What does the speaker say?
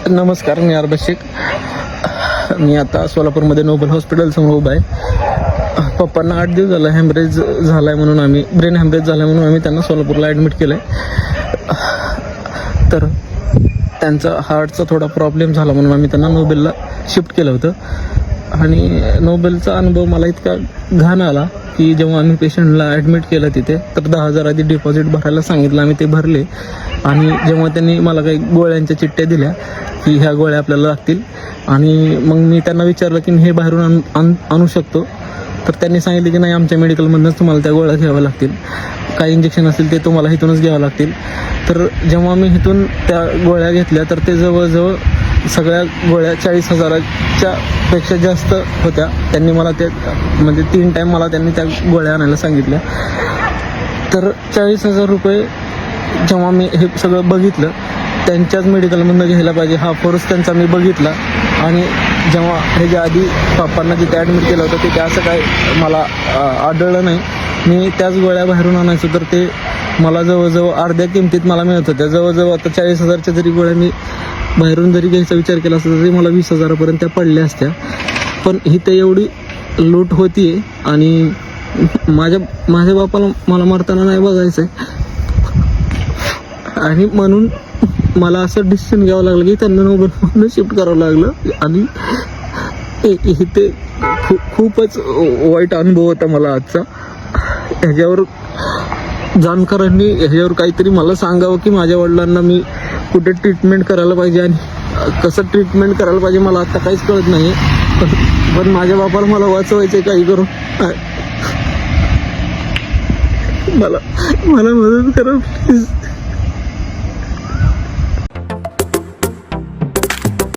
नमस्कार, मी अरबाज शेख. मी आता सोलापूरमध्ये नोबल हॉस्पिटलसमोर उभा आहे. पप्पांना 8 दिवस झाला हॅमरेज झाला आहे म्हणून ब्रेन हॅमरेज झाला आहे म्हणून आम्ही त्यांना सोलापूरला ॲडमिट केलं आहे. तर त्यांचा हार्टचा थोडा प्रॉब्लेम झाला म्हणून आम्ही त्यांना नोबेलला शिफ्ट केलं होतं. आणि नोबेलचा अनुभव मला इतका घाण आला की जेव्हा आम्ही पेशंटला ॲडमिट केलं तिथे तर 10,000 आधी डिपॉझिट भरायला सांगितलं. आम्ही ते भरले आणि जेव्हा त्यांनी मला काही गोळ्यांच्या चिठ्ठ्या दिल्या की ह्या गोळ्या आपल्याला लागतील आणि मग मी त्यांना विचारलं की मी हे बाहेरून आणू शकतो. तर त्यांनी सांगितलं की नाही, आमच्या मेडिकलमधूनच तुम्हाला त्या गोळ्या घ्याव्या लागतील. काही इंजेक्शन असतील ते तुम्हाला इथूनच घ्यावं लागतील. तर जेव्हा मी इथून त्या गोळ्या घेतल्या तर ते जवळजवळ सगळ्या गोळ्या 40,000च्या पेक्षा जास्त होत्या. त्यांनी मला ते म्हणजे 3 टाईम मला त्यांनी त्या गोळ्या आणायला सांगितल्या. तर 40,000 रुपये जेव्हा मी हे सगळं बघितलं, त्यांच्याच मेडिकलमधून घ्यायला पाहिजे हा फोर्स त्यांचा मी बघितला. आणि जेव्हा ह्याच्या आधी पप्पांना जिथे ॲडमिट केलं होतं तिथे असं काय मला आढळलं नाही. मी त्याच गोळ्या बाहेरून आणायचो तर ते मला जवळजवळ अर्ध्या किमतीत मला मिळत होत्या. जवळजवळ आता 40,000च्या जरी गोळ्या मी बाहेरून जरी घ्यायचा विचार केला असता तरी मला 20,000पर्यंत त्या पडल्या असत्या. पण इथे एवढी लूट होती आहे आणि माझ्या बापाला मला मरताना नाही बघायचं आहे. आणि म्हणून मला असं डिसिजन घ्यावं लागलं की त्यांना नोबेलमधून शिफ्ट करावं लागलं. आणि इथे खूपच वाईट अनुभव होता मला आजचा. ह्याच्यावर जाणकारांनी ह्याच्यावर काहीतरी मला सांगावं की माझ्या वडिलांना मी कुठे ट्रीटमेंट करायला पाहिजे आणि कसं ट्रीटमेंट करायला पाहिजे मला आता काहीच कळत नाही. पण माझ्या बापाला मला वाचवायचं काही करून मला मदत करा प्लीज.